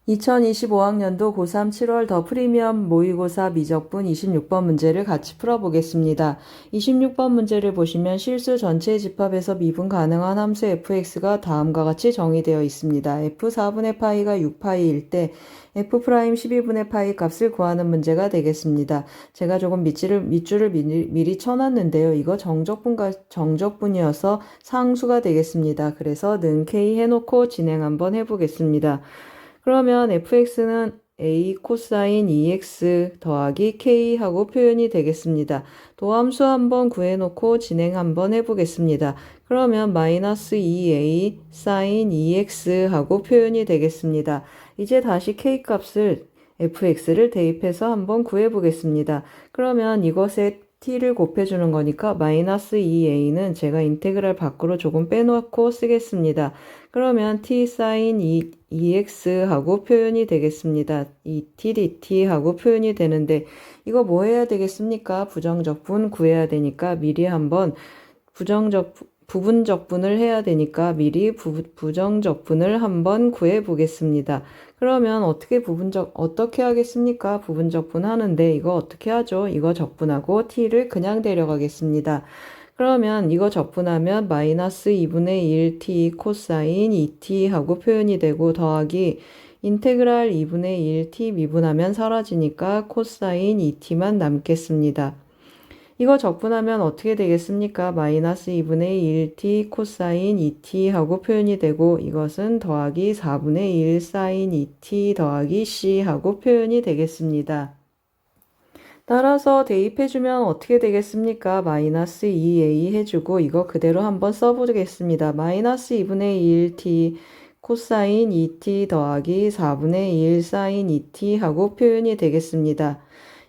2025학년도 고3 7월 더 프리미엄 모의고사 미적분 26번 문제를 같이 풀어보겠습니다. 26번 문제를 보시면 실수 전체 집합에서 미분 가능한 함수 fx가 다음과 같이 정의되어 있습니다. f 4분의 파이가 6파이일 때 f 프라임 12분의 파이 값을 구하는 문제가 되겠습니다. 제가 조금 밑줄을 미리 쳐놨는데요. 이거 정적분이어서 상수가 되겠습니다. 그래서 는 k 해놓고 진행 한번 해보겠습니다. 그러면 fx는 a 코사인 2x 더하기 k 하고 표현이 되겠습니다. 도함수 한번 구해놓고 진행 한번 해보겠습니다. 그러면 마이너스 2a 사인 2x 하고 표현이 되겠습니다. 이제 다시 k 값을 fx를 대입해서 한번 구해보겠습니다. 그러면 이것에 t를 곱해주는 거니까 마이너스 2a는 제가 인테그랄 밖으로 조금 빼놓고 쓰겠습니다. 그러면 t 사인 2x 하고 표현이 되겠습니다. 이 t dt 하고 표현이 되는데 이거 뭐 해야 되겠습니까? 부정적분 구해야 되니까 미리 한번 부분적분을 해야 되니까 미리 부정적분을 한번 구해 보겠습니다. 그러면 어떻게 하겠습니까? 부분적분 하는데 이거 어떻게 하죠? 이거 적분하고 t를 그냥 데려가겠습니다. 그러면 이거 적분하면 마이너스 2분의 1t 코사인 2t 하고 표현이 되고 더하기 인테그랄 2분의 1t 미분하면 사라지니까 코사인 2t만 남겠습니다. 이거 적분하면 어떻게 되겠습니까? 마이너스 2분의 1t 코사인 2t 하고 표현이 되고 이것은 더하기 4분의 1 사인 2t 더하기 c 하고 표현이 되겠습니다. 따라서 대입해주면 어떻게 되겠습니까? 마이너스 2a 해주고 이거 그대로 한번 써보겠습니다. 마이너스 2분의 1t 코사인 2t 더하기 4분의 1 사인 2t 하고 표현이 되겠습니다.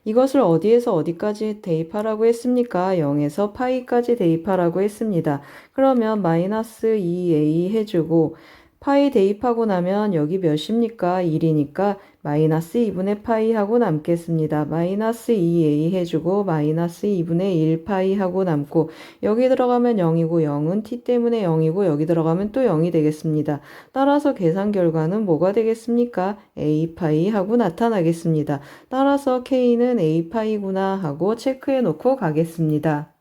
이것을 어디에서 어디까지 대입하라고 했습니까? 0에서 파이까지 대입하라고 했습니다. 그러면 마이너스 2a 해주고 파이 대입하고 나면 여기 몇입니까? 1이니까 마이너스 2분의 파이 하고 남겠습니다. 마이너스 2a 해주고 마이너스 2분의 1 파이 하고 남고 여기 들어가면 0이고 0은 t 때문에 0이고 여기 들어가면 또 0이 되겠습니다. 따라서 계산 결과는 뭐가 되겠습니까? a 파이 하고 나타나겠습니다. 따라서 k는 a 파이구나 하고 체크해 놓고 가겠습니다.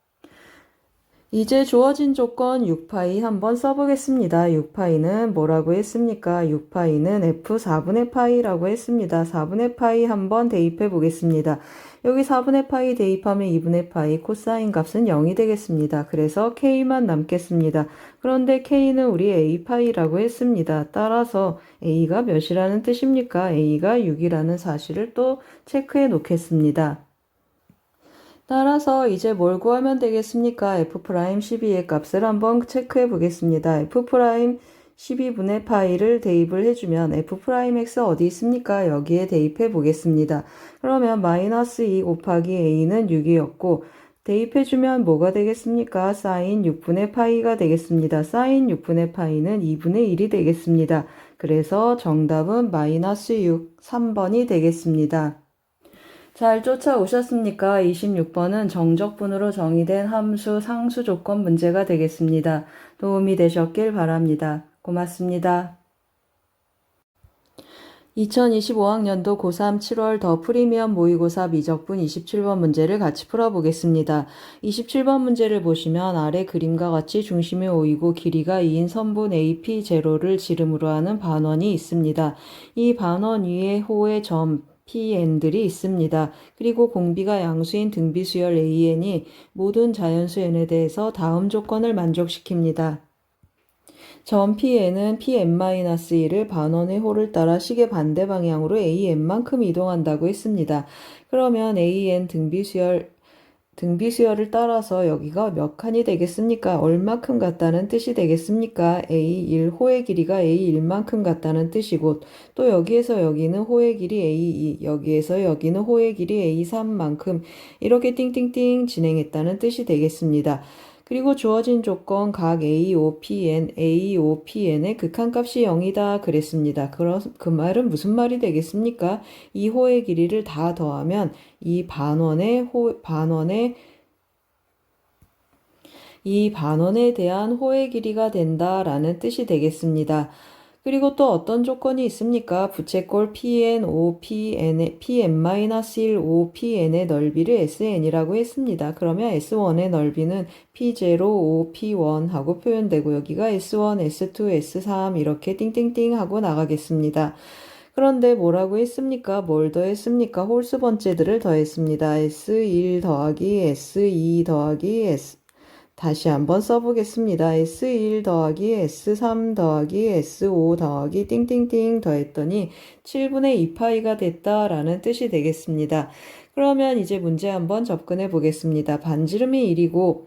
이제 주어진 조건 6파이 한번 써보겠습니다. 6파이는 뭐라고 했습니까? 6파이는 f 4분의 파이라고 했습니다. 4분의 파이 한번 대입해 보겠습니다. 여기 4분의 파이 대입하면 2분의 파이 코사인 값은 0이 되겠습니다. 그래서 k만 남겠습니다. 그런데 k는 우리 a파이라고 했습니다. 따라서 a가 몇이라는 뜻입니까? a가 6이라는 사실을 또 체크해 놓겠습니다. 따라서 이제 뭘 구하면 되겠습니까? f'12의 값을 한번 체크해 보겠습니다. f'12분의 파이를 대입을 해주면 f'x 어디 있습니까? 여기에 대입해 보겠습니다. 그러면 마이너스 2 곱하기 a는 6이었고 대입해주면 뭐가 되겠습니까? 사인 6분의 파이가 되겠습니다. 사인 6분의 파이는 2분의 1이 되겠습니다. 그래서 정답은 마이너스 6, 3번이 되겠습니다. 잘 쫓아오셨습니까? 26번은 정적분으로 정의된 함수 상수 조건 문제가 되겠습니다. 도움이 되셨길 바랍니다. 고맙습니다. 2025학년도 고3 7월 더 프리미엄 모의고사 미적분 27번 문제를 같이 풀어보겠습니다. 27번 문제를 보시면 아래 그림과 같이 중심이 5이고 길이가 2인 선분 AP0를 지름으로 하는 반원이 있습니다. 이 반원 위에 호의 점 Pn들이 있습니다. 그리고 공비가 양수인 등비수열 AN이 모든 자연수 N에 대해서 다음 조건을 만족시킵니다. 점 Pn은 Pn-1을 반원의 호를 따라 시계 반대 방향으로 AN만큼 이동한다고 했습니다. 그러면 AN 등비수열을 따라서 여기가 몇 칸이 되겠습니까? 얼마큼 같다는 뜻이 되겠습니까? A1 호의 길이가 A1만큼 같다는 뜻이고 또 여기에서 여기는 호의 길이 A2, 여기에서 여기는 호의 길이 A3만큼 이렇게 띵띵띵 진행했다는 뜻이 되겠습니다. 그리고 주어진 조건 각 AOPN의 극한값이 0이다 그랬습니다. 그 말은 무슨 말이 되겠습니까? 이 호의 길이를 다 더하면 이 반원에 대한 호의 길이가 된다라는 뜻이 되겠습니다. 그리고 또 어떤 조건이 있습니까? 부채꼴 Pn, O, Pn-1, O, Pn의 넓이를 Sn이라고 했습니다. 그러면 S1의 넓이는 P0, O, P1 하고 표현되고 여기가 S1, S2, S3 이렇게 띵띵띵 하고 나가겠습니다. 그런데 뭐라고 했습니까? 뭘 더했습니까? 홀수 번째들을 더했습니다. S1 더하기 S2 더하기 다시 한번 써보겠습니다. S1 더하기 S3 더하기 S5 더하기 띵띵띵 더했더니 7분의 2파이가 됐다라는 뜻이 되겠습니다. 그러면 이제 문제 한번 접근해 보겠습니다. 반지름이 1이고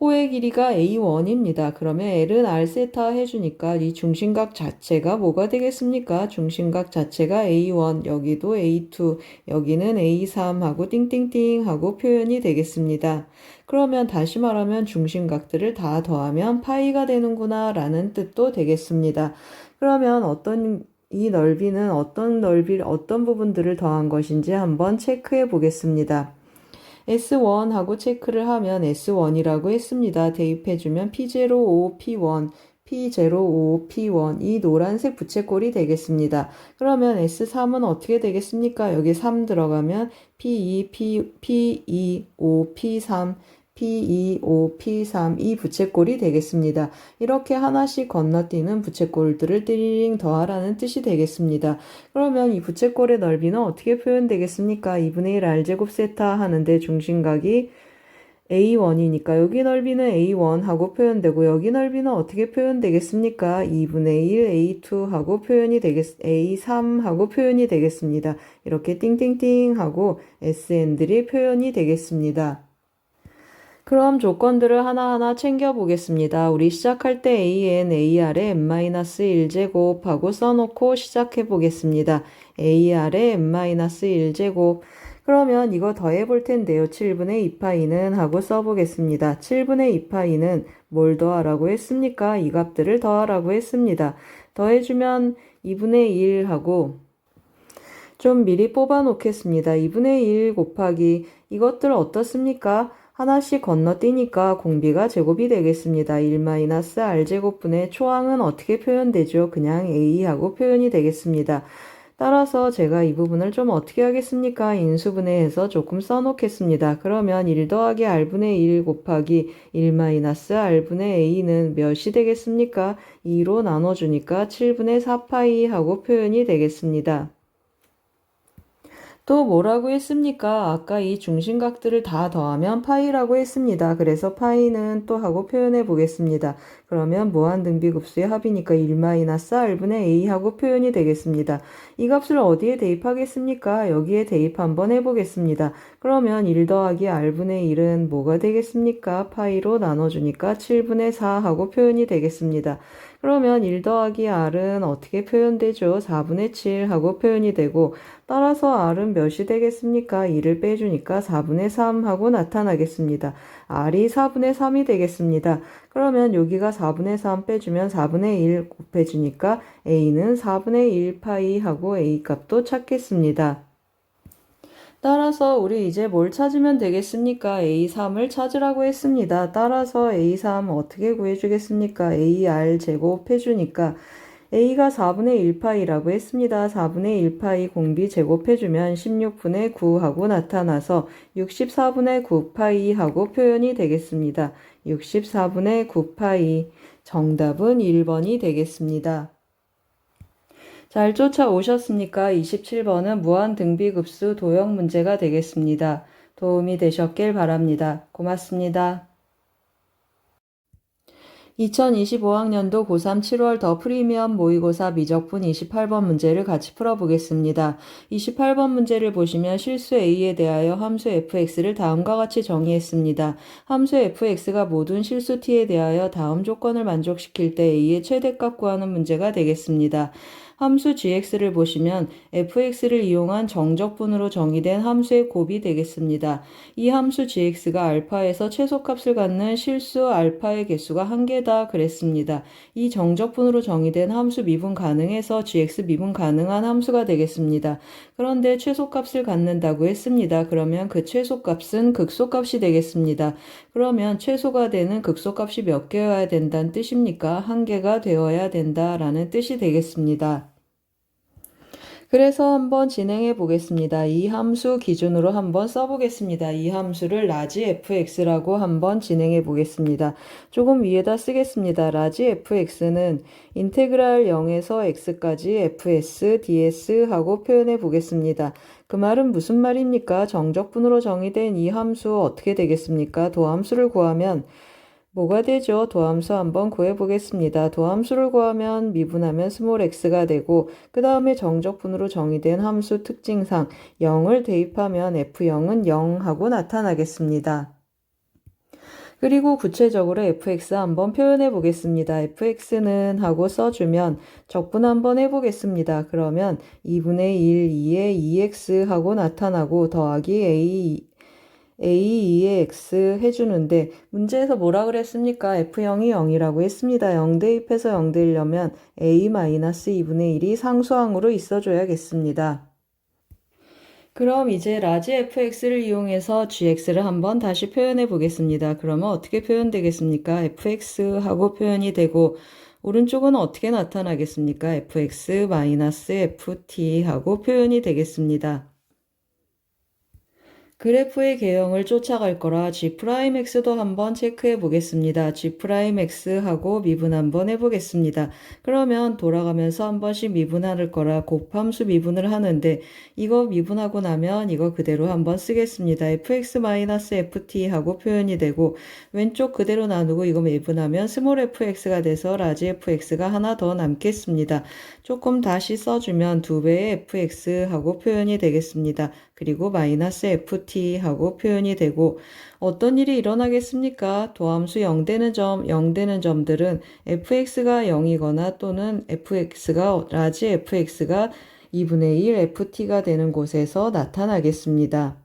호의 길이가 A1입니다. 그러면 L은 R세타 해주니까 이 중심각 자체가 뭐가 되겠습니까? 중심각 자체가 A1, 여기도 A2, 여기는 A3 하고 띵띵띵 하고 표현이 되겠습니다. 그러면 다시 말하면 중심각들을 다 더하면 파이가 되는구나 라는 뜻도 되겠습니다. 그러면 이 넓이는 어떤 부분들을 더한 것인지 한번 체크해 보겠습니다. S1하고 체크를 하면 S1이라고 했습니다. 대입해주면 P05, P1, P05, P1 이 노란색 부채꼴이 되겠습니다. 그러면 S3은 어떻게 되겠습니까? 여기 3 들어가면 P2, P25, P3, P25, P3 이 부채꼴이 되겠습니다. 이렇게 하나씩 건너뛰는 부채꼴들을 띠링 더하라는 뜻이 되겠습니다. 그러면 이 부채꼴의 넓이는 어떻게 표현되겠습니까? 2분의 1 R제곱 세타 하는데 중심각이 A1이니까 여기 넓이는 A1 하고 표현되고 여기 넓이는 어떻게 표현되겠습니까? 2분의 1 A2 하고 A3 하고 표현이 되겠습니다. 이렇게 띵띵띵 하고 SN들이 표현이 되겠습니다. 그럼 조건들을 하나하나 챙겨보겠습니다. 우리 시작할 때 AN, AR에 n-1제곱 하고 써놓고 시작해보겠습니다. AR에 n-1제곱. 그러면 이거 더해볼 텐데요. 7분의 2파이는 하고 써보겠습니다. 7분의 2파이는 뭘 더하라고 했습니까? 이 값들을 더하라고 했습니다. 더해주면 2분의 1 하고 좀 미리 뽑아 놓겠습니다. 2분의 1 곱하기 이것들 어떻습니까? 하나씩 건너뛰니까 공비가 제곱이 되겠습니다. 1-R제곱분의 초항은 어떻게 표현되죠? 그냥 A하고 표현이 되겠습니다. 따라서 제가 이 부분을 좀 어떻게 하겠습니까? 인수분해해서 조금 써놓겠습니다. 그러면 1 더하기 R분의 1 곱하기 1-R분의 A는 몇이 되겠습니까? 2로 나눠주니까 7분의 4파이 하고 표현이 되겠습니다. 또 뭐라고 했습니까? 아까 이 중심각들을 다 더하면 파이라고 했습니다. 그래서 파이는 또 하고 표현해 보겠습니다. 그러면 무한등비급수의 합이니까 1-R분의 A 하고 표현이 되겠습니다. 이 값을 어디에 대입하겠습니까? 여기에 대입 한번 해보겠습니다. 그러면 1 더하기 R분의 1은 뭐가 되겠습니까? 파이로 나눠주니까 7분의 4 하고 표현이 되겠습니다. 그러면 1 더하기 R은 어떻게 표현되죠? 4분의 7 하고 표현이 되고 따라서 R은 몇이 되겠습니까? 2를 빼주니까 4분의 3 하고 나타나겠습니다. R이 4분의 3이 되겠습니다. 그러면 여기가 4분의 3 빼주면 4분의 1 곱해주니까 A는 4분의 1 파이 하고 A 값도 찾겠습니다. 따라서 우리 이제 뭘 찾으면 되겠습니까? A3을 찾으라고 했습니다. 따라서 A3 어떻게 구해주겠습니까? AR 제곱해주니까 A가 4분의 1파이라고 했습니다. 4분의 1파이 공비 제곱해주면 16분의 9 하고 나타나서 64분의 9파이 하고 표현이 되겠습니다. 64분의 9파이 정답은 1번이 되겠습니다. 잘 쫓아오셨습니까? 27번은 무한등비급수 도형 문제가 되겠습니다. 도움이 되셨길 바랍니다. 고맙습니다. 2025학년도 고3 7월 더 프리미엄 모의고사 미적분 28번 문제를 같이 풀어보겠습니다. 28번 문제를 보시면 실수 A에 대하여 함수 fx를 다음과 같이 정의했습니다. 함수 fx가 모든 실수 t에 대하여 다음 조건을 만족시킬 때 A의 최대값 구하는 문제가 되겠습니다. 함수 gx를 보시면 fx를 이용한 정적분으로 정의된 함수의 곱이 되겠습니다. 이 함수 gx가 알파에서 최소값을 갖는 실수 알파의 개수가 1개다 그랬습니다. 이 정적분으로 정의된 함수 미분 가능해서 gx 미분 가능한 함수가 되겠습니다. 그런데 최소값을 갖는다고 했습니다. 그러면 그 최소값은 극소값이 되겠습니다. 그러면 최소가 되는 극소값이 몇 개여야 된다는 뜻입니까? 1개가 되어야 된다라는 뜻이 되겠습니다. 그래서 한번 진행해 보겠습니다. 이 함수 기준으로 한번 써보겠습니다. 이 함수를 라지 fx라고 한번 진행해 보겠습니다. 조금 위에다 쓰겠습니다. 라지 fx는 인테그랄 0에서 x까지 fs, ds 하고 표현해 보겠습니다. 그 말은 무슨 말입니까? 정적분으로 정의된 이 함수 어떻게 되겠습니까? 도함수를 구하면 뭐가 되죠? 도함수 한번 구해보겠습니다. 도함수를 구하면 미분하면 스몰 x가 되고 그 다음에 정적분으로 정의된 함수 특징상 0을 대입하면 f0은 0 하고 나타나겠습니다. 그리고 구체적으로 fx 한번 표현해 보겠습니다. fx는 하고 써주면 적분 한번 해보겠습니다. 그러면 2분의 1, 2의 2x 하고 나타나고 더하기 a 2의 x 해주는데 문제에서 뭐라 그랬습니까? f0이 0이라고 했습니다. 0 대입해서 0 되려면 a-2분의 1이 상수항으로 있어줘야겠습니다. 그럼 이제 라지 fx를 이용해서 gx를 한번 다시 표현해 보겠습니다. 그러면 어떻게 표현되겠습니까? fx 하고 표현이 되고 오른쪽은 어떻게 나타나겠습니까? fx-ft 하고 표현이 되겠습니다. 그래프의 개형을 쫓아갈 거라 G'X도 한번 체크해 보겠습니다. G'X하고 미분 한번 해보겠습니다. 그러면 돌아가면서 한 번씩 미분할 거라 곱함수 미분을 하는데 이거 미분하고 나면 이거 그대로 한번 쓰겠습니다. fx-ft 하고 표현이 되고 왼쪽 그대로 나누고 이거 미분하면 스몰 fx가 돼서 라지 fx가 하나 더 남겠습니다. 조금 다시 써주면 2배의 fx 하고 표현이 되겠습니다. 그리고 마이너스 ft 하고 표현이 되고 어떤 일이 일어나겠습니까? 도함수 0되는 점들은 fx가 0이거나 또는 라지 fx가 2분의 1 ft가 되는 곳에서 나타나겠습니다.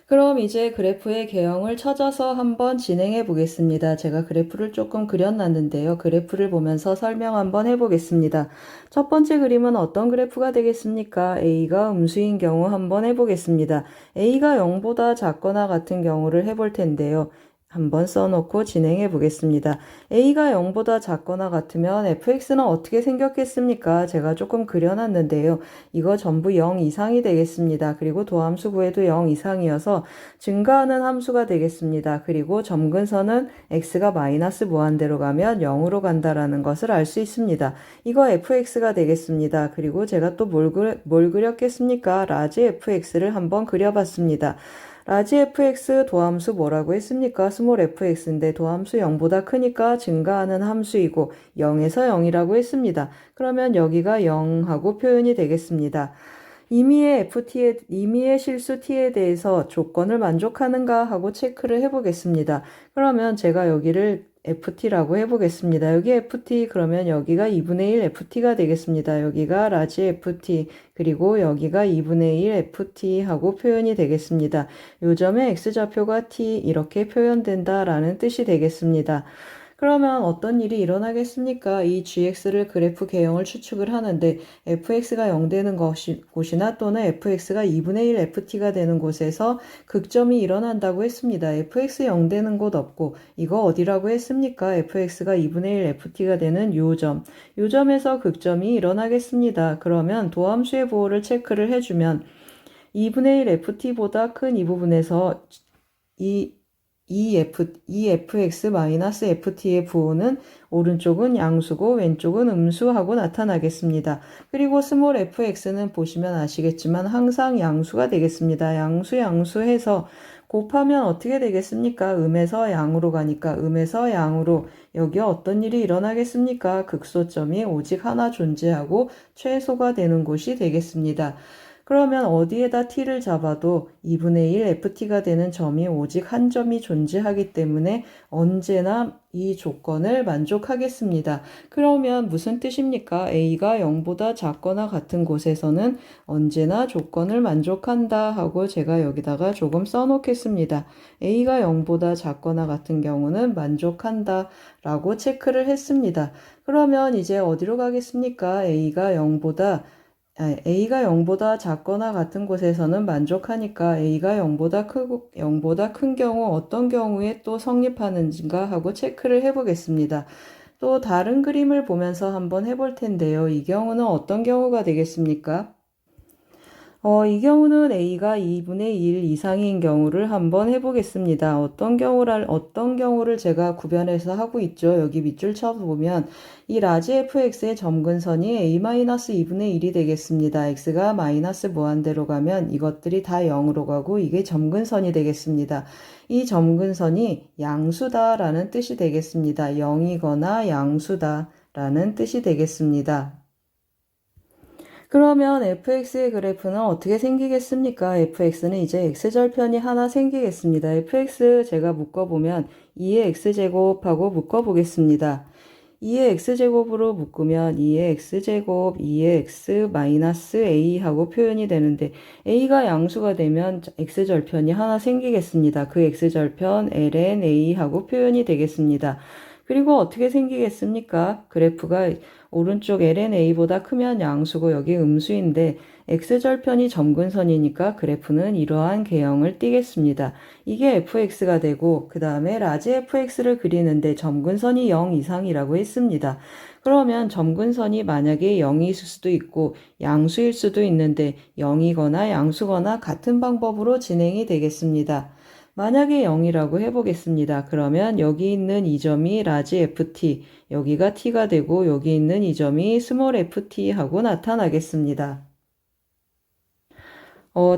그럼 이제 그래프의 개형을 찾아서 한번 진행해 보겠습니다. 제가 그래프를 조금 그려놨는데요. 그래프를 보면서 설명 한번 해보겠습니다. 첫 번째 그림은 어떤 그래프가 되겠습니까? A가 음수인 경우 한번 해보겠습니다. A가 0보다 작거나 같은 경우를 해볼 텐데요. 한번 써놓고 진행해 보겠습니다. A가 0보다 작거나 같으면 fx는 어떻게 생겼겠습니까? 제가 조금 그려놨는데요. 이거 전부 0 이상이 되겠습니다. 그리고 도함수 구해도 0 이상이어서 증가하는 함수가 되겠습니다. 그리고 점근선은 x가 마이너스 무한대로 가면 0으로 간다라는 것을 알 수 있습니다. 이거 fx가 되겠습니다. 그리고 제가 또 뭘 그렸겠습니까? 라지 fx를 한번 그려봤습니다. 라지 fx 도함수 뭐라고 했습니까? 스몰 fx인데 도함수 0보다 크니까 증가하는 함수이고 0에서 0이라고 했습니다. 그러면 여기가 0하고 표현이 되겠습니다. 임의의 실수 t에 대해서 조건을 만족하는가 하고 체크를 해보겠습니다. 그러면 제가 여기를 ft라고 해보겠습니다. 여기 ft 그러면 여기가 2분의 1 ft가 되겠습니다. 여기가 라지 ft 그리고 여기가 2분의 1 ft 하고 표현이 되겠습니다. 요점의 x좌표가 t 이렇게 표현된다라는 뜻이 되겠습니다. 그러면 어떤 일이 일어나겠습니까? 이 gx를 그래프 개형을 추측을 하는데 fx가 0 되는 곳이나 또는 fx가 2분의 1 ft가 되는 곳에서 극점이 일어난다고 했습니다. fx 0 되는 곳 없고 이거 어디라고 했습니까? fx가 2분의 1 ft가 되는 요점에서 극점이 일어나겠습니다. 그러면 도함수의 보호를 체크를 해주면 2분의 1 ft보다 큰 이 부분에서 fx-ft의 부호는 오른쪽은 양수고 왼쪽은 음수하고 나타나겠습니다. 그리고 스몰 fx는 보시면 아시겠지만 항상 양수가 되겠습니다. 양수해서 곱하면 어떻게 되겠습니까? 음에서 양으로 가니까 음에서 양으로 여기에 어떤 일이 일어나겠습니까? 극소점이 오직 하나 존재하고 최소가 되는 곳이 되겠습니다. 그러면 어디에다 t를 잡아도 2분의 1 ft가 되는 점이 오직 한 점이 존재하기 때문에 언제나 이 조건을 만족하겠습니다. 그러면 무슨 뜻입니까? a가 0보다 작거나 같은 곳에서는 언제나 조건을 만족한다 하고 제가 여기다가 조금 써놓겠습니다. a가 0보다 작거나 같은 경우는 만족한다 라고 체크를 했습니다. 그러면 이제 어디로 가겠습니까? A가 0보다 작거나 같은 곳에서는 만족하니까 A가 0보다 큰 경우 어떤 경우에 또 성립하는가 하고 체크를 해보겠습니다. 또 다른 그림을 보면서 한번 해볼 텐데요. 이 경우는 어떤 경우가 되겠습니까? 이 경우는 A가 2분의 1 이상인 경우를 한번 해보겠습니다. 어떤 경우를 제가 구별해서 하고 있죠. 여기 밑줄 쳐보면 이 라지 fx의 점근선이 a-2분의 1이 되겠습니다. x가 마이너스 무한대로 가면 이것들이 다 0으로 가고 이게 점근선이 되겠습니다. 이 점근선이 양수다라는 뜻이 되겠습니다. 0이거나 양수다라는 뜻이 되겠습니다. 그러면 fx의 그래프는 어떻게 생기겠습니까? fx는 이제 x절편이 하나 생기겠습니다. fx 제가 묶어보면 2의 x제곱하고 묶어보겠습니다. 2의 x제곱으로 묶으면 2의 x제곱, 2의 x 마이너스 a 하고 표현이 되는데 a가 양수가 되면 x절편이 하나 생기겠습니다. 그 x절편 ln a 하고 표현이 되겠습니다. 그리고 어떻게 생기겠습니까? 그래프가 오른쪽 lnA보다 크면 양수고 여기 음수인데 x절편이 점근선이니까 그래프는 이러한 개형을 띠겠습니다. 이게 fx가 되고 그 다음에 라지 fx를 그리는데 점근선이 0 이상이라고 했습니다. 그러면 점근선이 만약에 0일 수도 있고 양수일 수도 있는데 0이거나 양수거나 같은 방법으로 진행이 되겠습니다. 만약에 0이라고 해보겠습니다. 그러면 여기 있는 이 점이 라지 ft, 여기가 t가 되고 여기 있는 이 점이 스몰 ft 하고 나타나겠습니다.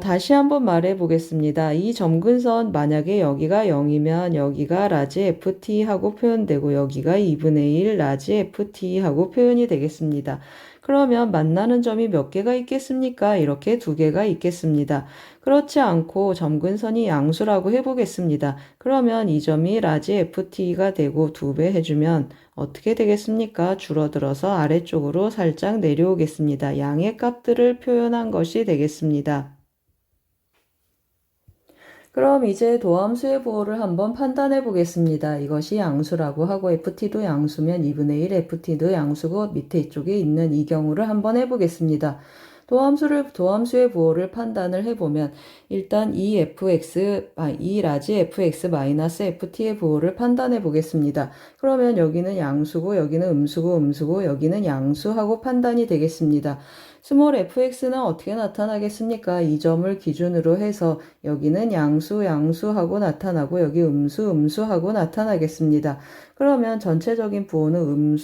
다시 한번 말해 보겠습니다. 이 점근선 만약에 여기가 0이면 여기가 라지 ft 하고 표현되고 여기가 2분의 1 라지 ft 하고 표현이 되겠습니다. 그러면 만나는 점이 몇 개가 있겠습니까? 이렇게 두 개가 있겠습니다. 그렇지 않고 점근선이 양수라고 해보겠습니다. 그러면 이 점이 라지 ft가 되고 2배 해주면 어떻게 되겠습니까? 줄어들어서 아래쪽으로 살짝 내려오겠습니다. 양의 값들을 표현한 것이 되겠습니다. 그럼 이제 도함수의 부호를 한번 판단해 보겠습니다. 이것이 양수라고 하고 ft도 양수면 2분의 1 ft도 양수고 밑에 쪽에 있는 이 경우를 한번 해보겠습니다. 도함수의 부호를 판단을 해보면 일단 이 라지 fx 마이너스 ft의 부호를 판단해 보겠습니다. 그러면 여기는 양수고 여기는 음수고 여기는 양수하고 판단이 되겠습니다. 스몰 fx는 어떻게 나타나겠습니까? 이 점을 기준으로 해서 여기는 양수하고 나타나고 여기 음수하고 나타나겠습니다. 그러면 전체적인 부호는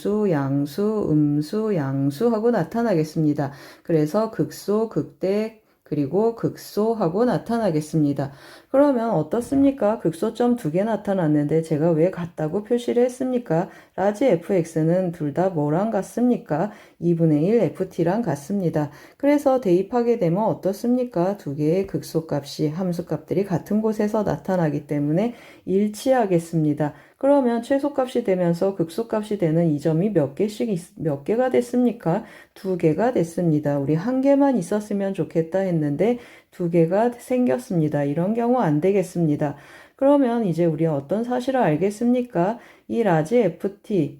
양수하고 나타나겠습니다. 그래서 극소, 극대, 그리고 극소하고 나타나겠습니다. 그러면 어떻습니까? 극소점 2개 나타났는데 제가 왜 같다고 표시를 했습니까? 라지 fx는 둘 다 뭐랑 같습니까? 2분의 1 ft랑 같습니다. 그래서 대입하게 되면 어떻습니까? 두 개의 극소값이 함수값들이 같은 곳에서 나타나기 때문에 일치하겠습니다. 그러면 최소값이 되면서 극소값이 되는 이 점이 몇 개가 됐습니까? 2개가 됐습니다. 우리 한 개만 있었으면 좋겠다 했는데 2개가 생겼습니다. 이런 경우 안 되겠습니다. 그러면 이제 우리 어떤 사실을 알겠습니까? 이 라지 ft의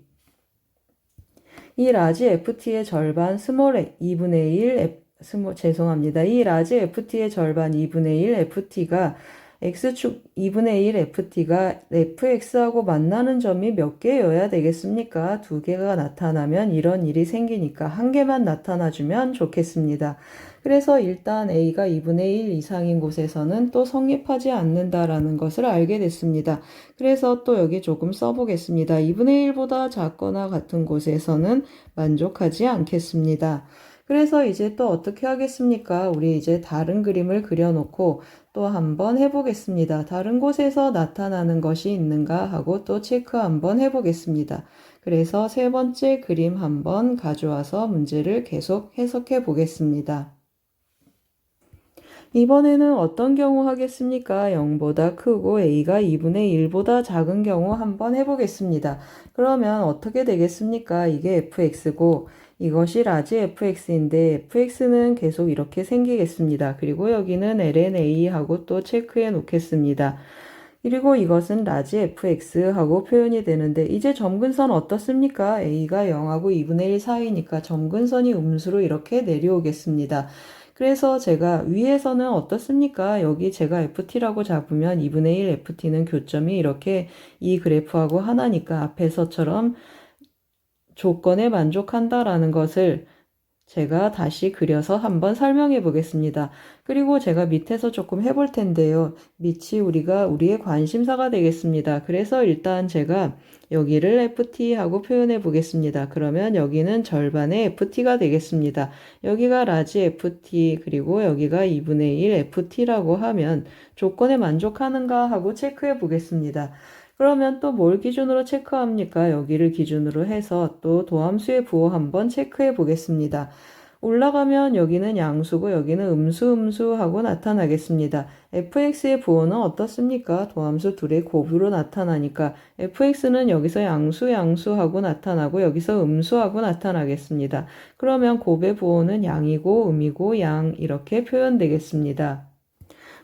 절반 스몰 2분의 1 이 라지 ft의 절반 2분의 1 ft가 x축 2분의 1 ft가 fx하고 만나는 점이 몇 개여야 되겠습니까? 2개가 나타나면 이런 일이 생기니까 한 개만 나타나주면 좋겠습니다. 그래서 일단 a가 2분의 1 이상인 곳에서는 또 성립하지 않는다라는 것을 알게 됐습니다. 그래서 또 여기 조금 써보겠습니다. 2분의 1보다 작거나 같은 곳에서는 만족하지 않겠습니다. 그래서 이제 또 어떻게 하겠습니까? 우리 이제 다른 그림을 그려놓고 또 한번 해보겠습니다. 다른 곳에서 나타나는 것이 있는가 하고 또 체크 한번 해보겠습니다. 그래서 세 번째 그림 한번 가져와서 문제를 계속 해석해 보겠습니다. 이번에는 어떤 경우 하겠습니까? 0보다 크고 a가 2분의 1보다 작은 경우 한번 해보겠습니다. 그러면 어떻게 되겠습니까? 이게 fx고 이것이 라지 fx인데 fx는 계속 이렇게 생기겠습니다. 그리고 여기는 ln a 하고 또 체크해 놓겠습니다. 그리고 이것은 라지 fx 하고 표현이 되는데 이제 점근선 어떻습니까? a가 0하고 2분의 1 사이니까 점근선이 음수로 이렇게 내려오겠습니다. 그래서 제가 위에서는 어떻습니까? 여기 제가 ft라고 잡으면 2분의 1 ft는 교점이 이렇게 이 그래프하고 하나니까 앞에서처럼 조건에 만족한다라는 것을 제가 다시 그려서 한번 설명해 보겠습니다. 그리고 제가 밑에서 조금 해볼 텐데요. 밑이 우리의 관심사가 되겠습니다. 그래서 일단 제가 여기를 ft하고 표현해 보겠습니다. 그러면 여기는 절반의 ft가 되겠습니다. 여기가 라지 ft 그리고 여기가 2분의 1 ft라고 하면 조건에 만족하는가 하고 체크해 보겠습니다. 그러면 또 뭘 기준으로 체크합니까? 여기를 기준으로 해서 또 도함수의 부호 한번 체크해 보겠습니다. 올라가면 여기는 양수고 여기는 음수 하고 나타나겠습니다. fx의 부호는 어떻습니까? 도함수 둘의 곱으로 나타나니까 fx는 여기서 양수 하고 나타나고 여기서 음수하고 나타나겠습니다. 그러면 곱의 부호는 양이고 음이고 양 이렇게 표현되겠습니다.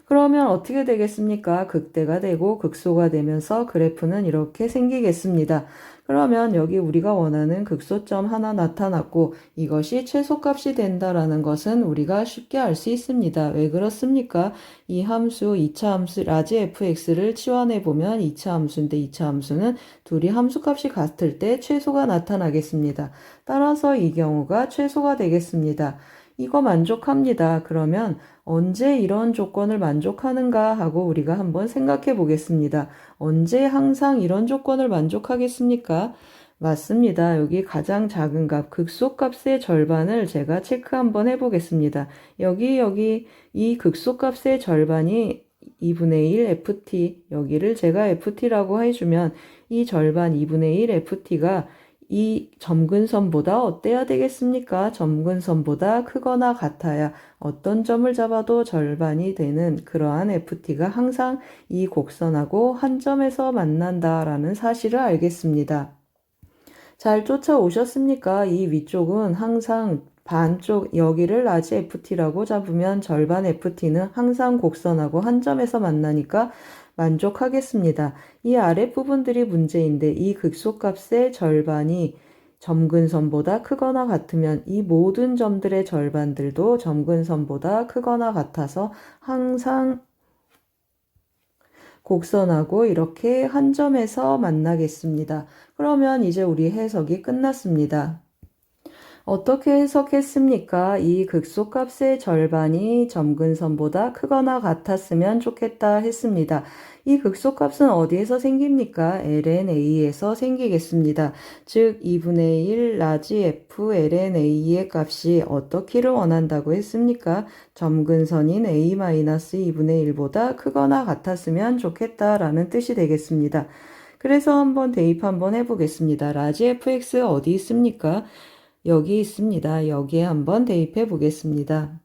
그러면 어떻게 되겠습니까? 극대가 되고 극소가 되면서 그래프는 이렇게 생기겠습니다. 그러면 여기 우리가 원하는 극소점 하나 나타났고 이것이 최소값이 된다라는 것은 우리가 쉽게 알 수 있습니다. 왜 그렇습니까? 이 함수 2차 함수 라지 fx를 치환해 보면 2차 함수인데 2차 함수는 둘이 함수값이 같을 때 최소가 나타나겠습니다. 따라서 이 경우가 최소가 되겠습니다. 이거 만족합니다. 그러면 언제 이런 조건을 만족하는가 하고 우리가 한번 생각해 보겠습니다. 언제 항상 이런 조건을 만족하겠습니까? 맞습니다. 여기 가장 작은 값, 극소값의 절반을 제가 체크 한번 해보겠습니다. 여기 이 극소값의 절반이 2분의 1 ft, 여기를 제가 ft라고 해주면 이 절반 2분의 1 ft가 이 점근선보다 어때야 되겠습니까? 점근선보다 크거나 같아야 어떤 점을 잡아도 절반이 되는 그러한 ft가 항상 이 곡선하고 한 점에서 만난다라는 사실을 알겠습니다. 잘 쫓아오셨습니까? 이 위쪽은 항상 반쪽 여기를 라지 ft라고 잡으면 절반 ft는 항상 곡선하고 한 점에서 만나니까 만족하겠습니다. 이 아랫부분들이 문제인데 이 극소값의 절반이 점근선보다 크거나 같으면 이 모든 점들의 절반들도 점근선보다 크거나 같아서 항상 곡선하고 이렇게 한 점에서 만나겠습니다. 그러면 이제 우리 해석이 끝났습니다. 어떻게 해석했습니까? 이 극소값의 절반이 점근선보다 크거나 같았으면 좋겠다 했습니다. 이 극소값은 어디에서 생깁니까? ln a에서 생기겠습니다. 즉 2분의 1 라지 f ln a의 값이 어떻기를 원한다고 했습니까? 점근선인 a-2분의 1보다 크거나 같았으면 좋겠다라는 뜻이 되겠습니다. 그래서 한번 대입 한번 해보겠습니다. 라지 fx 어디 있습니까? 여기 있습니다. 여기에 한번 대입해 보겠습니다.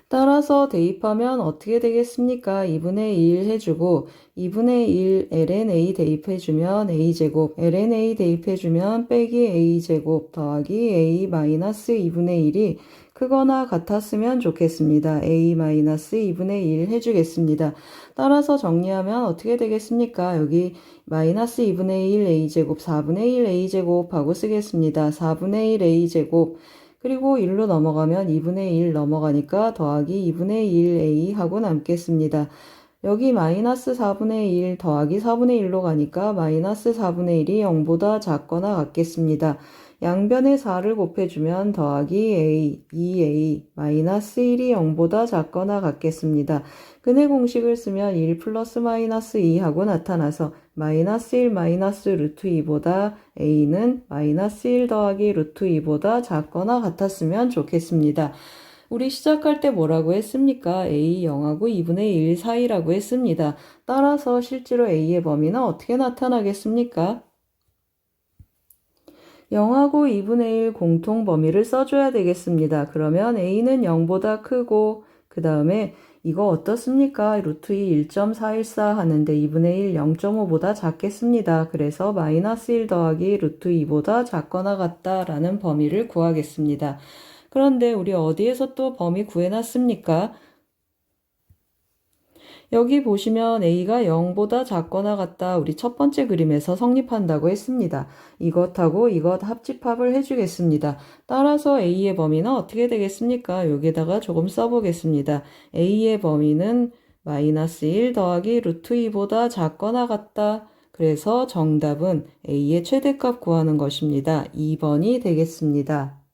따라서 대입하면 어떻게 되겠습니까? 2분의 2일 해주고 2분의 1 ln a 대입해주면 a제곱 ln a 대입해주면 빼기 a제곱 더하기 a 마이너스 2분의 1이 크거나 같았으면 좋겠습니다. a-2분의 1 해주겠습니다. 따라서 정리하면 어떻게 되겠습니까? 여기 마이너스 2분의 1 a제곱 4분의 1 a제곱 하고 쓰겠습니다. 4분의 1 a제곱 그리고 1로 넘어가면 2분의 1 넘어가니까 더하기 2분의 1 a 하고 남겠습니다. 여기 마이너스 4분의 1 더하기 4분의 1로 가니까 마이너스 4분의 1이 0보다 작거나 같겠습니다. 양변에 4를 곱해주면 더하기 a, 2a, 마이너스 1이 0보다 작거나 같겠습니다. 근해 공식을 쓰면 1 플러스 마이너스 2 하고 나타나서 마이너스 1 마이너스 루트 2보다 a는 마이너스 1 더하기 루트 2보다 작거나 같았으면 좋겠습니다. 우리 시작할 때 뭐라고 했습니까? a 0하고 2분의 1 사이라고 했습니다. 따라서 실제로 a의 범위는 어떻게 나타나겠습니까? 0하고 2분의 1 공통 범위를 써줘야 되겠습니다. 그러면 a는 0보다 크고 그 다음에 이거 어떻습니까? 루트 2 1.414 하는데 2분의 1 0.5보다 작겠습니다. 그래서 마이너스 1 더하기 루트 2보다 작거나 같다라는 범위를 구하겠습니다. 그런데 우리 어디에서 또 범위 구해놨습니까? 여기 보시면 a가 0보다 작거나 같다. 우리 첫 번째 그림에서 성립한다고 했습니다. 이것하고 이것 합집합을 해주겠습니다. 따라서 a의 범위는 어떻게 되겠습니까? 여기다가 조금 써보겠습니다. a의 범위는 마이너스 1 더하기 루트 2보다 작거나 같다. 그래서 정답은 a의 최대값 구하는 것입니다. 2번이 되겠습니다.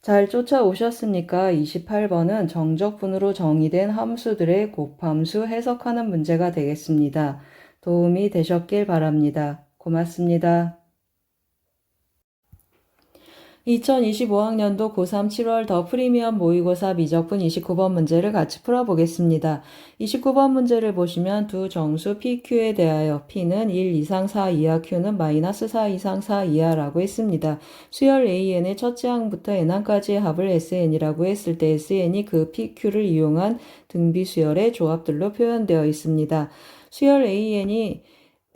잘 쫓아오셨습니까? 28번은 정적분으로 정의된 함수들의 곱함수 해석하는 문제가 되겠습니다. 도움이 되셨길 바랍니다. 고맙습니다. 2025학년도 고3 7월 더 프리미엄 모의고사 미적분 29번 문제를 같이 풀어보겠습니다. 29번 문제를 보시면 두 정수 PQ에 대하여 P는 1 이상 4 이하, Q는 마이너스 4 이상 4 이하라고 했습니다. 수열 AN의 첫째 항부터 N항까지의 합을 SN이라고 했을 때 SN이 그 PQ를 이용한 등비수열의 조합들로 표현되어 있습니다. 수열 AN이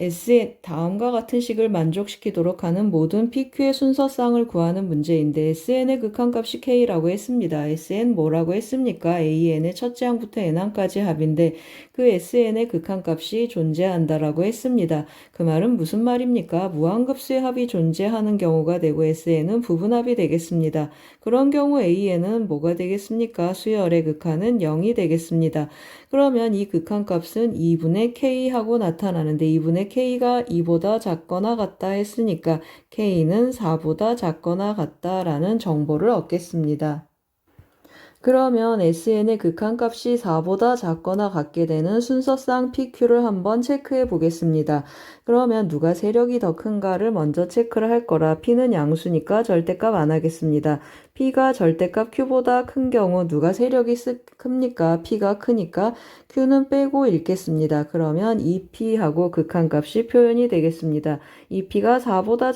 S의 다음과 같은 식을 만족시키도록 하는 모든 PQ의 순서쌍을 구하는 문제인데 SN의 극한값이 K라고 했습니다. SN 뭐라고 했습니까? AN의 첫째 항부터 N항까지 합인데 그 SN의 극한값이 존재한다라고 했습니다. 그 말은 무슨 말입니까? 무한급수의 합이 존재하는 경우가 되고 SN은 부분합이 되겠습니다. 그런 경우 AN은 뭐가 되겠습니까? 수열의 극한은 0이 되겠습니다. 그러면 이 극한값은 2분의 K하고 나타나는데 2분의 K가 2보다 작거나 같다 했으니까 K는 4보다 작거나 같다라는 정보를 얻겠습니다. 그러면 SN의 극한값이 4보다 작거나 같게 되는 순서쌍 PQ를 한번 체크해 보겠습니다. 그러면 누가 세력이 더 큰가를 먼저 체크를 할 거라 P는 양수니까 절대값 안 하겠습니다. P가 절대값 Q보다 큰 경우 누가 세력이 큽니까? P가 크니까 Q는 빼고 읽겠습니다. 그러면 2P하고 극한값이 표현이 되겠습니다. 2P가 4보다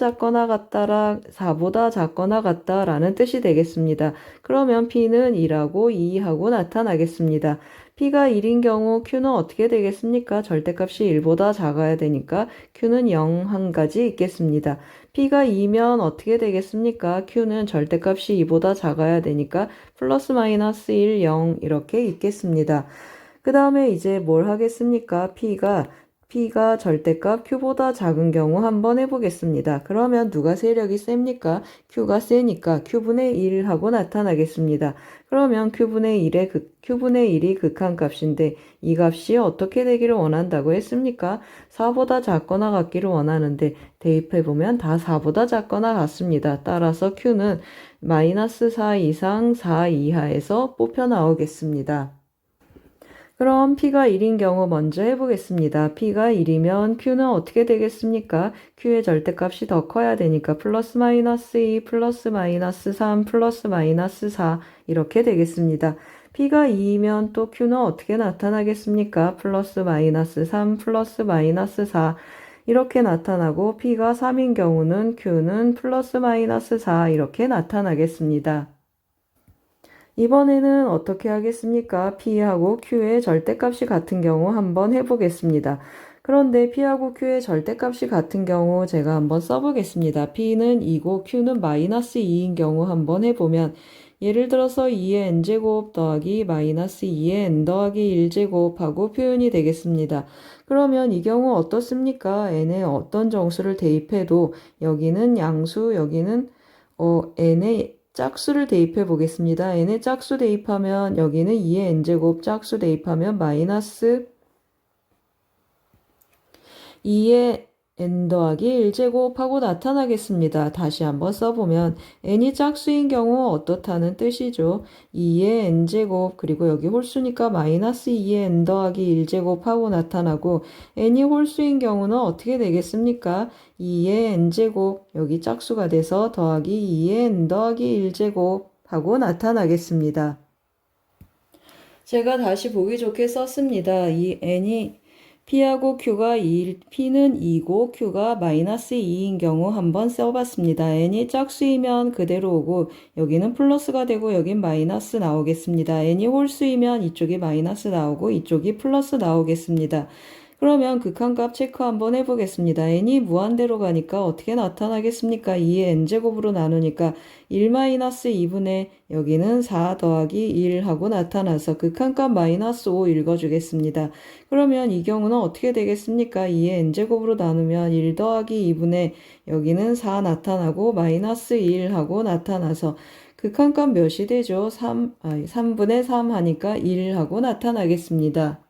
작거나 같다라는 뜻이 되겠습니다. 그러면 P는 1하고 2하고 나타나겠습니다. P가 1인 경우 Q는 어떻게 되겠습니까? 절대값이 1보다 작아야 되니까 Q는 0 한 가지 있겠습니다. P가 2면 어떻게 되겠습니까? Q는 절대값이 2보다 작아야 되니까 플러스 마이너스 1, 0 이렇게 있겠습니다. 그 다음에 이제 뭘 하겠습니까? P가 절대값 Q보다 작은 경우 한번 해보겠습니다. 그러면 누가 세력이 셉니까? Q가 세니까 Q분의 1 하고 나타나겠습니다. 그러면 Q분의 1이 극한값인데 이 값이 어떻게 되기를 원한다고 했습니까? 4보다 작거나 같기를 원하는데 대입해보면 다 4보다 작거나 같습니다. 따라서 Q는 마이너스 4 이상 4 이하에서 뽑혀 나오겠습니다. 그럼 P가 1인 경우 먼저 해보겠습니다. P가 1이면 Q는 어떻게 되겠습니까? Q의 절대값이 더 커야 되니까 플러스 마이너스 2, 플러스 마이너스 3, 플러스 마이너스 4 이렇게 되겠습니다. P가 2이면 또 Q는 어떻게 나타나겠습니까? 플러스 마이너스 3, 플러스 마이너스 4 이렇게 나타나고 P가 3인 경우는 Q는 플러스 마이너스 4 이렇게 나타나겠습니다. 이번에는 어떻게 하겠습니까? P하고 Q의 절대값이 같은 경우 한번 해보겠습니다. 그런데 P하고 Q의 절대값이 같은 경우 제가 한번 써보겠습니다. P는 2고 Q는 마이너스 2인 경우 한번 해보면 예를 들어서 2의 n제곱 더하기 마이너스 2의 n 더하기 1제곱하고 표현이 되겠습니다. 그러면 이 경우 어떻습니까? n에 어떤 정수를 대입해도 여기는 양수, 여기는 n의 짝수를 대입해 보겠습니다. n의 짝수 대입하면 여기는 2의 n제곱 짝수 대입하면 마이너스 2의 n 더하기 1제곱하고 나타나겠습니다. 다시 한번 써보면 n이 짝수인 경우 어떻다는 뜻이죠. 2의 n제곱 그리고 여기 홀수니까 마이너스 2의 n 더하기 1제곱하고 나타나고 n이 홀수인 경우는 어떻게 되겠습니까? 2의 n제곱 여기 짝수가 돼서 더하기 2의 n 더하기 1제곱하고 나타나겠습니다. 제가 다시 보기 좋게 썼습니다. 이 n이 P하고 Q가 2, P는 2고 Q가 마이너스 2인 경우 한번 써봤습니다. n이 짝수이면 그대로 오고 여기는 플러스가 되고 여긴 마이너스 나오겠습니다. n이 홀수이면 이쪽이 마이너스 나오고 이쪽이 플러스 나오겠습니다. 그러면 극한값 체크 한번 해보겠습니다. n이 무한대로 가니까 어떻게 나타나겠습니까? 2의 n제곱으로 나누니까 1-2분의 여기는 4 더하기 1 하고 나타나서 극한값 마이너스 5 읽어주겠습니다. 그러면 이 경우는 어떻게 되겠습니까? 2의 n제곱으로 나누면 1 더하기 2분의 여기는 4 나타나고 마이너스 1 하고 나타나서 극한값 몇이 되죠? 3분의 3 하니까 1 하고 나타나겠습니다.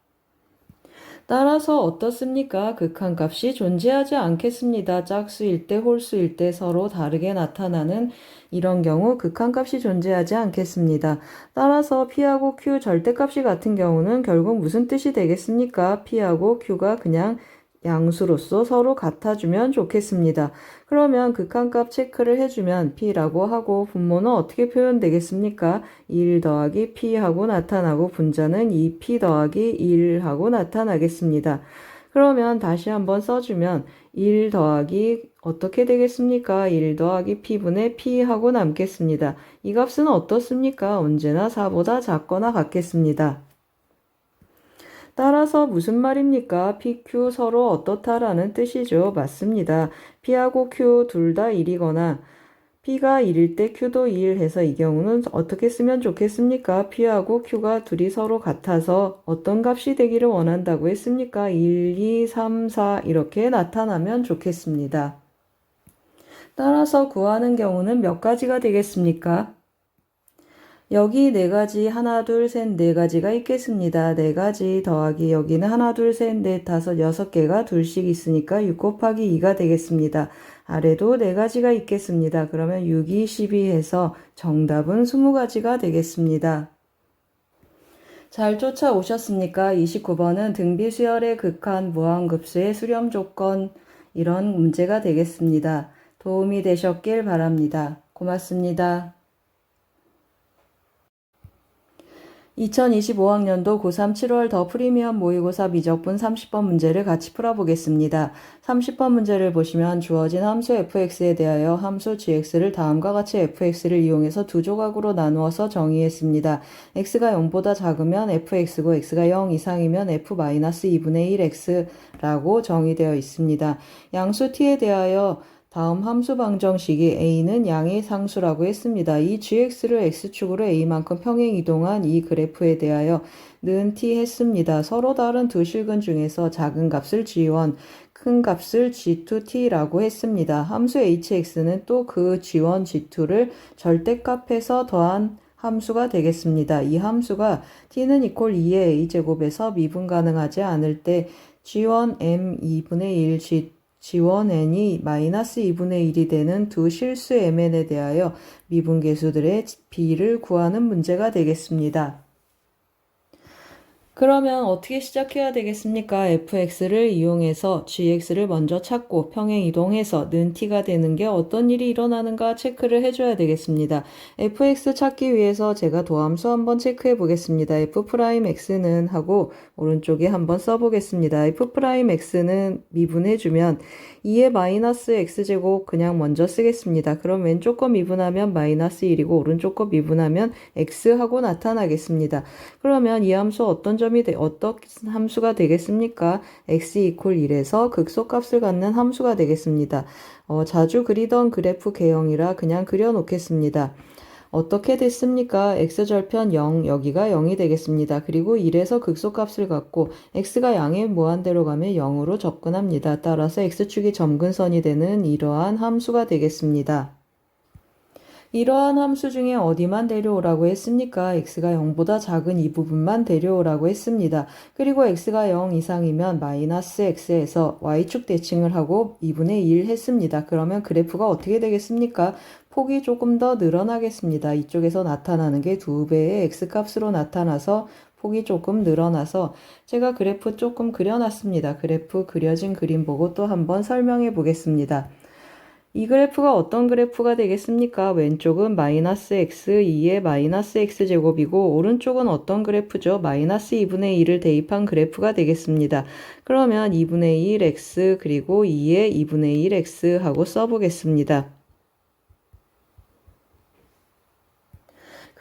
따라서 어떻습니까? 극한값이 존재하지 않겠습니다. 짝수일 때, 홀수일 때 서로 다르게 나타나는 이런 경우 극한값이 존재하지 않겠습니다. 따라서 P하고 Q 절대값이 같은 경우는 결국 무슨 뜻이 되겠습니까? P하고 Q가 그냥 양수로서 서로 같아주면 좋겠습니다. 그러면 극한값 체크를 해주면 P라고 하고 분모는 어떻게 표현되겠습니까? 1 더하기 P 하고 나타나고 분자는 2P 더하기 1 하고 나타나겠습니다. 그러면 다시 한번 써주면 1 더하기 어떻게 되겠습니까? 1 더하기 P분의 P 하고 남겠습니다. 이 값은 어떻습니까? 언제나 4보다 작거나 같겠습니다. 따라서 무슨 말입니까? PQ 서로 어떻다라는 뜻이죠. 맞습니다. P하고 Q 둘 다 1이거나 P가 1일 때 Q도 2일 해서 이 경우는 어떻게 쓰면 좋겠습니까? P하고 Q가 둘이 서로 같아서 어떤 값이 되기를 원한다고 했습니까? 1, 2, 3, 4 이렇게 나타나면 좋겠습니다. 따라서 구하는 경우는 몇 가지가 되겠습니까? 여기 네 가지 하나 둘 셋 네 가지가 있겠습니다. 네 가지 더하기 여기는 하나 둘 셋 넷 다섯 여섯 개가 둘씩 있으니까 6 곱하기 2가 되겠습니다. 아래도 네 가지가 있겠습니다. 그러면 6, 2, 12 해서 정답은 20가지가 되겠습니다. 잘 쫓아오셨습니까? 29번은 등비수열의 극한 무한급수의 수렴 조건 이런 문제가 되겠습니다. 도움이 되셨길 바랍니다. 고맙습니다. 2025학년도 고3 7월 더 프리미엄 모의고사 미적분 30번 문제를 같이 풀어보겠습니다. 30번 문제를 보시면 주어진 함수 fx에 대하여 함수 gx를 다음과 같이 fx를 이용해서 두 조각으로 나누어서 정의했습니다. x가 0보다 작으면 fx고 x가 0 이상이면 f-2분의 1x라고 정의되어 있습니다. 양수 t에 대하여 다음 함수 방정식이 a는 양의 상수라고 했습니다. 이 gx를 x축으로 a만큼 평행 이동한 이 그래프에 대하여 는 t 했습니다. 서로 다른 두 실근 중에서 작은 값을 g1, 큰 값을 g2t라고 했습니다. 함수 hx는 또 그 g1, g2를 절대값해서 더한 함수가 되겠습니다. 이 함수가 t는 equal 2의 a제곱에서 미분 가능하지 않을 때 g1m 2분의 1 g1n이 마이너스 2분의 1이 되는 두 실수 mn에 대하여 미분계수들의 b를 구하는 문제가 되겠습니다. 그러면 어떻게 시작해야 되겠습니까? fx를 이용해서 gx를 먼저 찾고 평행 이동해서 는 t가 되는 게 어떤 일이 일어나는가 체크를 해줘야 되겠습니다. fx 찾기 위해서 제가 도함수 한번 체크해 보겠습니다. f'x는 하고 오른쪽에 한번 써보겠습니다. f'x는 미분해주면 2의 마이너스 x제곱 그냥 먼저 쓰겠습니다. 그럼 왼쪽 거 미분하면 마이너스 1이고 오른쪽 거 미분하면 x하고 나타나겠습니다. 그러면 이 함수 어떤 함수가 되겠습니까? x 이퀄 1에서 극소값을 갖는 함수가 되겠습니다. 자주 그리던 그래프 개형이라 그냥 그려놓겠습니다. 어떻게 됐습니까? x절편 0, 여기가 0이 되겠습니다. 그리고 1에서 극소값을 갖고 x가 양의 무한대로 가면 0으로 접근합니다. 따라서 x축이 점근선이 되는 이러한 함수가 되겠습니다. 이러한 함수 중에 어디만 데려오라고 했습니까? x가 0보다 작은 이 부분만 데려오라고 했습니다. 그리고 x가 0 이상이면 마이너스 x에서 y축 대칭을 하고 2분의 1 했습니다. 그러면 그래프가 어떻게 되겠습니까? 폭이 조금 더 늘어나겠습니다. 이쪽에서 나타나는 게 2배의 x값으로 나타나서 폭이 조금 늘어나서 제가 그래프 조금 그려놨습니다. 그래프 그려진 그림 보고 또 한번 설명해 보겠습니다. 이 그래프가 어떤 그래프가 되겠습니까? 왼쪽은 마이너스 x 2의 마이너스 x제곱이고 오른쪽은 어떤 그래프죠? 마이너스 2분의 1을 대입한 그래프가 되겠습니다. 그러면 2분의 1 x 그리고 2의 2분의 1 x 하고 써보겠습니다.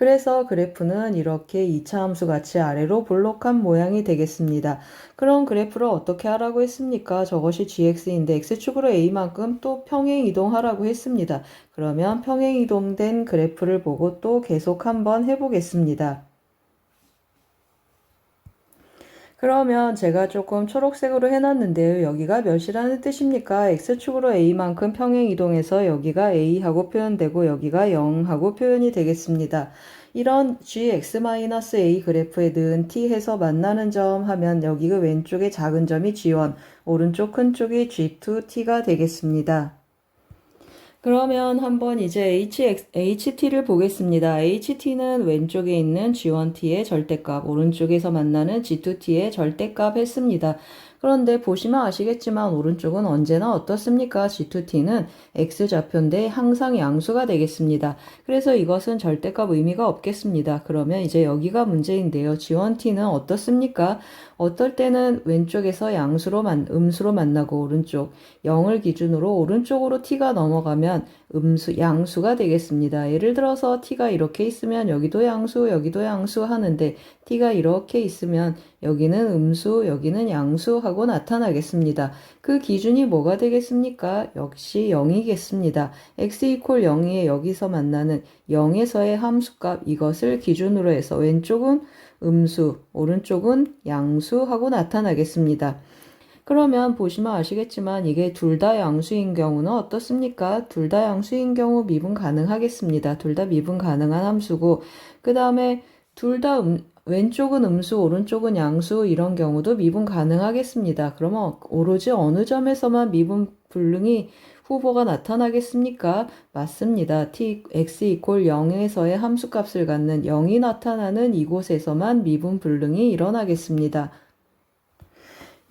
그래서 그래프는 이렇게 2차 함수 같이 아래로 볼록한 모양이 되겠습니다. 그럼 그래프를 어떻게 하라고 했습니까? 저것이 gx인데 x축으로 a만큼 또 평행 이동하라고 했습니다. 그러면 평행 이동된 그래프를 보고 또 계속 한번 해보겠습니다. 그러면 제가 조금 초록색으로 해놨는데요. 여기가 몇이라는 뜻입니까? x축으로 a만큼 평행 이동해서 여기가 a하고 표현되고 여기가 0하고 표현이 되겠습니다. 이런 gx-a 그래프에 는 t 해서 만나는 점 하면 여기가 왼쪽에 작은 점이 g1, 오른쪽 큰 쪽이 g2t가 되겠습니다. 그러면 한번 이제 HT를 보겠습니다. HT는 왼쪽에 있는 G1T의 절대값, 오른쪽에서 만나는 G2T의 절대값 했습니다. 그런데 보시면 아시겠지만 오른쪽은 언제나 어떻습니까? G2T는 X좌표인데 항상 양수가 되겠습니다. 그래서 이것은 절대값 의미가 없겠습니다. 그러면 이제 여기가 문제인데요. G1T는 어떻습니까? 어떨 때는 왼쪽에서 음수로 만나고 오른쪽 0을 기준으로 오른쪽으로 t가 넘어가면 양수가 되겠습니다. 예를 들어서 t가 이렇게 있으면 여기도 양수 하는데 t가 이렇게 있으면 여기는 음수, 여기는 양수 하고 나타나겠습니다. 그 기준이 뭐가 되겠습니까? 역시 0이겠습니다. x 이퀄 0이 여기서 만나는 0에서의 함수값 이것을 기준으로 해서 왼쪽은 음수, 오른쪽은 양수 하고 나타나겠습니다. 그러면 보시면 아시겠지만 이게 둘 다 양수인 경우는 어떻습니까? 둘 다 양수인 경우 미분 가능하겠습니다. 둘 다 미분 가능한 함수고 그 다음에 둘 다 왼쪽은 음수, 오른쪽은 양수 이런 경우도 미분 가능하겠습니다. 그러면 오로지 어느 점에서만 미분 불능이 후보가 나타나겠습니까? 맞습니다. x 이퀄 0에서의 함수값을 갖는 0이 나타나는 이곳에서만 미분 불능이 일어나겠습니다.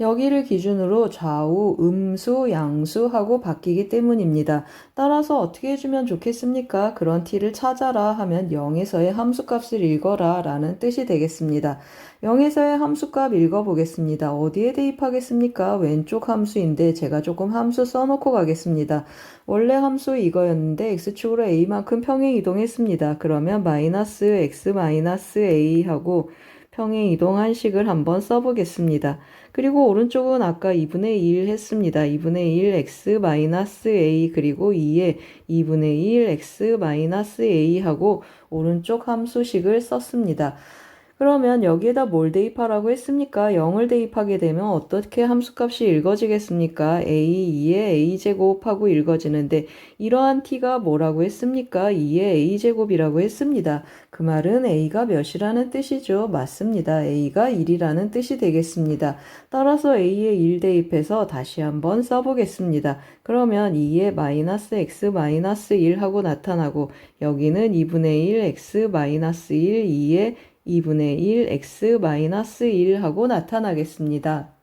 여기를 기준으로 좌우, 음수, 양수하고 바뀌기 때문입니다. 따라서 어떻게 해주면 좋겠습니까? 그런 t를 찾아라 하면 0에서의 함수값을 읽어라 라는 뜻이 되겠습니다. 0에서의 함수값 읽어보겠습니다. 어디에 대입하겠습니까? 왼쪽 함수인데 제가 조금 함수 써놓고 가겠습니다. 원래 함수 이거였는데 x축으로 a만큼 평행 이동했습니다. 그러면 마이너스 x 마이너스 a 하고 평행 이동한 식을 한번 써보겠습니다. 그리고 오른쪽은 아까 2분의 1 했습니다. 2분의 1 x 마이너스 a 그리고 2에 2분의 1 x 마이너스 a 하고 오른쪽 함수식을 썼습니다. 그러면 여기에다 뭘 대입하라고 했습니까? 0을 대입하게 되면 어떻게 함수값이 읽어지겠습니까? a 2의 a제곱하고 읽어지는데 이러한 t가 뭐라고 했습니까? 2의 a제곱이라고 했습니다. 그 말은 a가 몇이라는 뜻이죠? 맞습니다. a가 1이라는 뜻이 되겠습니다. 따라서 a에 1 대입해서 다시 한번 써보겠습니다. 그러면 2의 마이너스 x 마이너스 1 하고 나타나고 여기는 2분의 1 x 마이너스 1 2의 2분의 1 x 마이너스 1 하고 나타나겠습니다.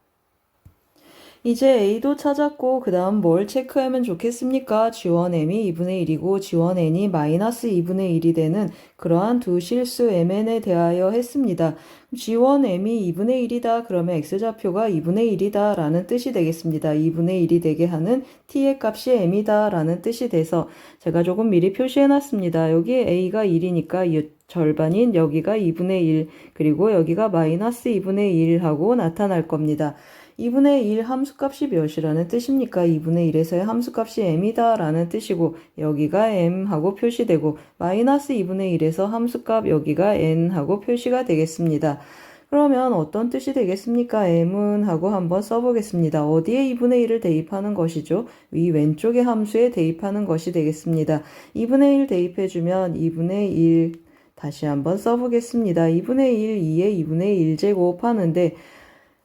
이제 a도 찾았고 그 다음 뭘 체크하면 좋겠습니까? G1m이 2분의 1이고 G1n이 마이너스 2분의 1이 되는 그러한 두 실수 mn에 대하여 했습니다. G1m이 2분의 1이다 그러면 x좌표가 2분의 1이다 라는 뜻이 되겠습니다. 2분의 1이 되게 하는 t의 값이 m이다 라는 뜻이 돼서 제가 조금 미리 표시해놨습니다. 여기 a가 1이니까 이 절반인 여기가 2분의 1 그리고 여기가 마이너스 2분의 1 하고 나타날 겁니다. 2분의 1 함수값이 몇이라는 뜻입니까? 2분의 1에서의 함수값이 m이다 라는 뜻이고 여기가 m 하고 표시되고 마이너스 2분의 1에서 함수값 여기가 n 하고 표시가 되겠습니다. 그러면 어떤 뜻이 되겠습니까? m은 하고 한번 써보겠습니다. 어디에 2분의 1을 대입하는 것이죠? 위 왼쪽의 함수에 대입하는 것이 되겠습니다. 2분의 1 대입해주면 2분의 1 다시 한번 써보겠습니다. 2분의 1, 2에 2분의 1제곱 하는데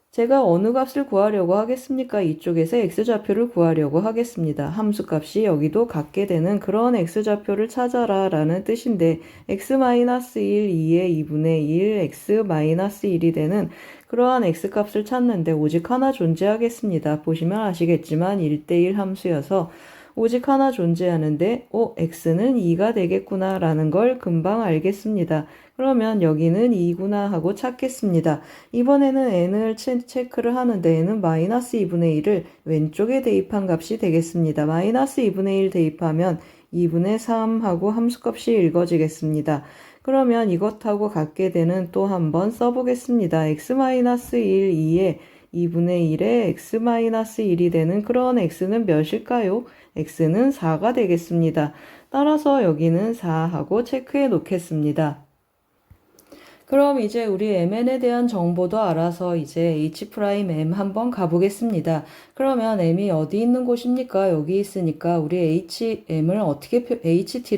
제가 어느 값을 구하려고 하겠습니까? 이쪽에서 x좌표를 구하려고 하겠습니다. 함수값이 여기도 같게 되는 그런 x좌표를 찾아라 라는 뜻인데 x-1, 2의 2분의 1, x-1이 되는 그러한 x값을 찾는데 오직 하나 존재하겠습니다. 보시면 아시겠지만 1대1 함수여서 오직 하나 존재하는데 x는 2가 되겠구나 라는 걸 금방 알겠습니다. 그러면 여기는 2구나 하고 찾겠습니다. 이번에는 n을 체크를 하는데 n은 마이너스 2분의 1을 왼쪽에 대입한 값이 되겠습니다. 마이너스 2분의 1 대입하면 2분의 3 하고 함수값이 읽어지겠습니다. 그러면 이것하고 같게 되는 또 한번 써보겠습니다. x-1, 2에 2분의 1에 x-1이 되는 그런 x는 몇일까요? x는 4가 되겠습니다. 따라서 여기는 4하고 체크해 놓겠습니다. 그럼 이제 우리 mn에 대한 정보도 알아서 이제 h'm 한번 가보겠습니다. 그러면 m이 어디 있는 곳입니까? 여기 있으니까 우리 ht를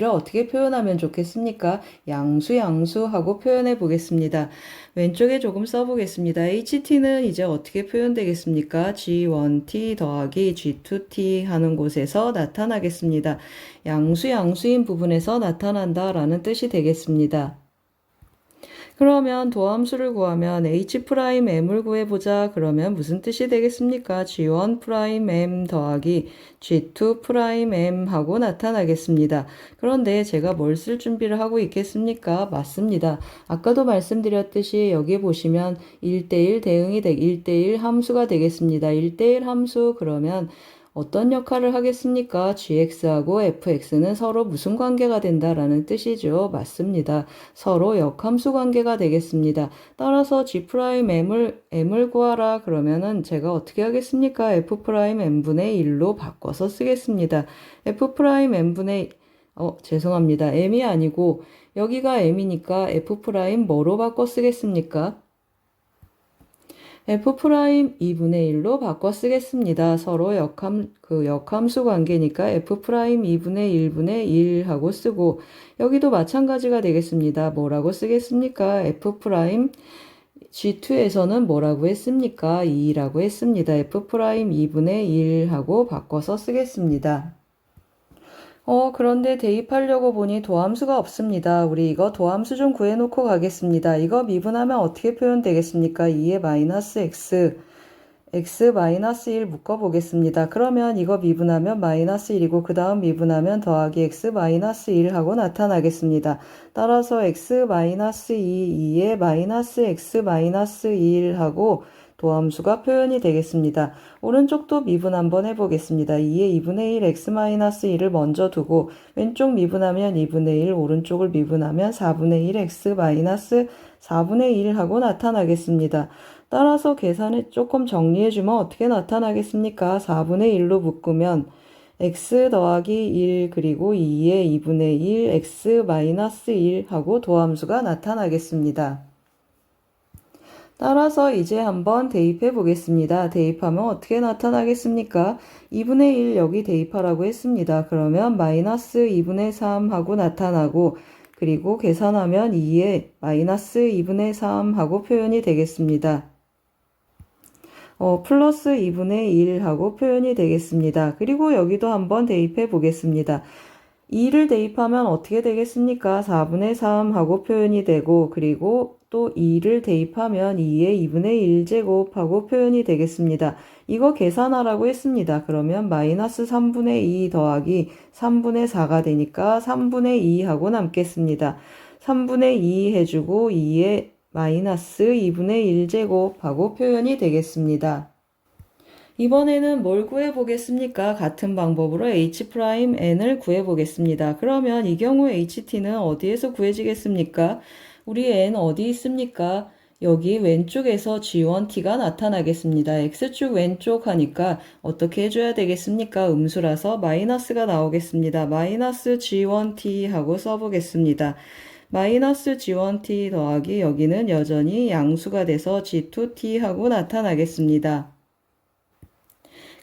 어떻게 표현하면 좋겠습니까? 양수 하고 표현해 보겠습니다. 왼쪽에 조금 써보겠습니다. ht는 이제 어떻게 표현되겠습니까? g1t 더하기 g2t 하는 곳에서 나타나겠습니다. 양수인 부분에서 나타난다 라는 뜻이 되겠습니다. 그러면 도함수를 구하면 h'm을 구해보자. 그러면 무슨 뜻이 되겠습니까? g1'm 더하기 g2'm 하고 나타나겠습니다. 그런데 제가 뭘 쓸 준비를 하고 있겠습니까? 맞습니다. 아까도 말씀드렸듯이 여기 보시면 1대1 1대1 함수가 되겠습니다. 1대1 함수 그러면 어떤 역할을 하겠습니까? gx하고 fx는 서로 무슨 관계가 된다라는 뜻이죠. 맞습니다. 서로 역함수 관계가 되겠습니다. 따라서 g'm을 구하라 그러면은 제가 어떻게 하겠습니까? f'm분의 1로 바꿔서 쓰겠습니다. f'm분의 죄송합니다. m이 아니고 여기가 m이니까 f' 뭐로 바꿔 쓰겠습니까? f' 2분의 1로 바꿔 쓰겠습니다. 서로 역함수 관계니까 f' 2분의 1분의 1 하고 쓰고 여기도 마찬가지가 되겠습니다. 뭐라고 쓰겠습니까? f' G2에서는 뭐라고 했습니까? 2라고 했습니다. f' 2분의 1 하고 바꿔서 쓰겠습니다. 그런데 대입하려고 보니 도함수가 없습니다. 우리 이거 도함수 좀 구해놓고 가겠습니다. 이거 미분하면 어떻게 표현되겠습니까? 2의 마이너스 x 마이너스 1 묶어보겠습니다. 그러면 이거 미분하면 마이너스 1이고 그 다음 미분하면 더하기 x 마이너스 1 하고 나타나겠습니다. 따라서 x 마이너스 2의 마이너스 x 마이너스 1 하고 도함수가 표현이 되겠습니다. 오른쪽도 미분 한번 해보겠습니다. 2의 2분의 1 x-1을 먼저 두고 왼쪽 미분하면 2분의 1, 오른쪽을 미분하면 4분의 1 x-4분의 1 하고 나타나겠습니다. 따라서 계산을 조금 정리해주면 어떻게 나타나겠습니까? 4분의 1로 묶으면 x 더하기 1 그리고 2의 2분의 1 x-1 하고 도함수가 나타나겠습니다. 따라서 이제 한번 대입해 보겠습니다. 대입하면 어떻게 나타나겠습니까? 2분의 1 여기 대입하라고 했습니다. 그러면 마이너스 2분의 3 하고 나타나고 그리고 계산하면 2에 마이너스 2분의 3 하고 표현이 되겠습니다. 플러스 2분의 1 하고 표현이 되겠습니다. 그리고 여기도 한번 대입해 보겠습니다. 2를 대입하면 어떻게 되겠습니까? 4분의 3 하고 표현이 되고 그리고 또 2를 대입하면 2의 2분의 1제곱 하고 표현이 되겠습니다. 이거 계산하라고 했습니다. 그러면 마이너스 3분의 2 더하기 3분의 4가 되니까 3분의 2 하고 남겠습니다. 3분의 2 해주고 2의 마이너스 2분의 1제곱 하고 표현이 되겠습니다. 이번에는 뭘 구해보겠습니까? 같은 방법으로 h'n을 구해보겠습니다. 그러면 이 경우 ht는 어디에서 구해지겠습니까? 우리 n 어디 있습니까? 여기 왼쪽에서 g1t가 나타나겠습니다. x축 왼쪽 하니까 어떻게 해줘야 되겠습니까? 음수라서 마이너스가 나오겠습니다. 마이너스 g1t 하고 써보겠습니다. 마이너스 g1t 더하기 여기는 여전히 양수가 돼서 g2t 하고 나타나겠습니다.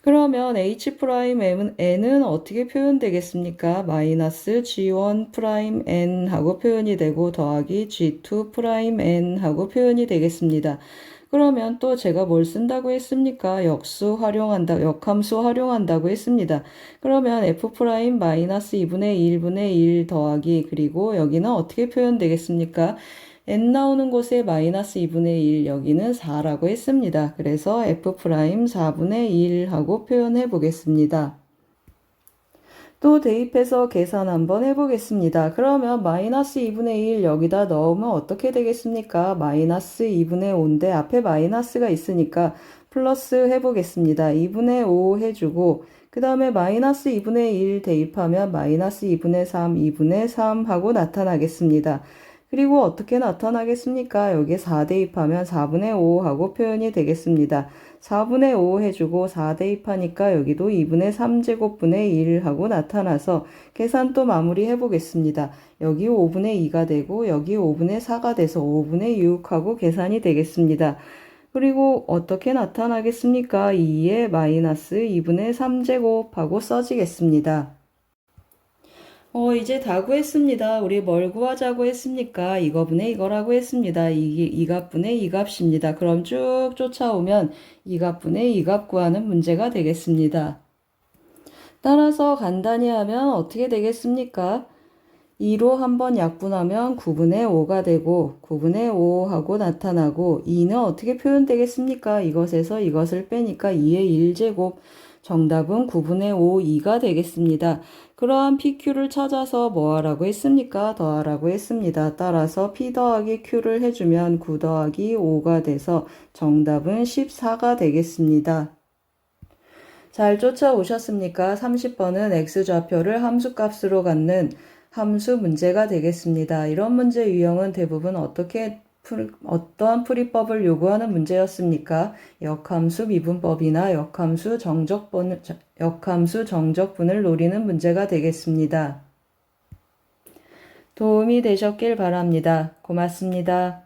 그러면 h'n은 어떻게 표현되겠습니까? 마이너스 g1'n 하고 표현이 되고 더하기 g2'n 하고 표현이 되겠습니다. 그러면 또 제가 뭘 쓴다고 했습니까? 역함수 활용한다고 했습니다. 그러면 f' 마이너스 2분의 1분의 1 더하기 그리고 여기는 어떻게 표현되겠습니까? n 나오는 곳에 마이너스 2분의 1 여기는 4라고 했습니다. 그래서 f' 4분의 1 하고 표현해 보겠습니다. 또 대입해서 계산 한번 해보겠습니다. 그러면 마이너스 2분의 1 여기다 넣으면 어떻게 되겠습니까? 마이너스 2분의 5인데 앞에 마이너스가 있으니까 플러스 해보겠습니다. 2분의 5 해주고 그 다음에 마이너스 2분의 1 대입하면 마이너스 2분의 3, 2분의 3 하고 나타나겠습니다. 그리고 어떻게 나타나겠습니까? 여기에 4 대입하면 4분의 5 하고 표현이 되겠습니다. 4분의 5 해주고 4 대입하니까 여기도 2분의 3제곱분의 1 하고 나타나서 계산 또 마무리 해보겠습니다. 여기 5분의 2가 되고 여기 5분의 4가 돼서 5분의 6 하고 계산이 되겠습니다. 그리고 어떻게 나타나겠습니까? 2에 마이너스 2분의 3제곱 하고 써지겠습니다. 이제 다 구했습니다. 우리 뭘 구하자고 했습니까? 이거분의 이거라고 했습니다. 이 값분의 이 값입니다. 그럼 쭉 쫓아오면 이 값분의 이 값 구하는 문제가 되겠습니다. 따라서 간단히 하면 어떻게 되겠습니까? 2로 한번 약분하면 9분의 5가 되고 9분의 5 하고 나타나고 2는 어떻게 표현되겠습니까? 이것에서 이것을 빼니까 2의 1제곱 정답은 9분의 5, 2가 되겠습니다. 그러한 PQ를 찾아서 뭐 하라고 했습니까? 더하라고 했습니다. 따라서 P 더하기 Q를 해주면 9 더하기 5가 돼서 정답은 14가 되겠습니다. 잘 쫓아오셨습니까? 30번은 X좌표를 함수값으로 갖는 함수 문제가 되겠습니다. 이런 문제 유형은 대부분 어떠한 풀이법을 요구하는 문제였습니까? 역함수 미분법이나 역함수 정적분을 노리는 문제가 되겠습니다. 도움이 되셨길 바랍니다. 고맙습니다.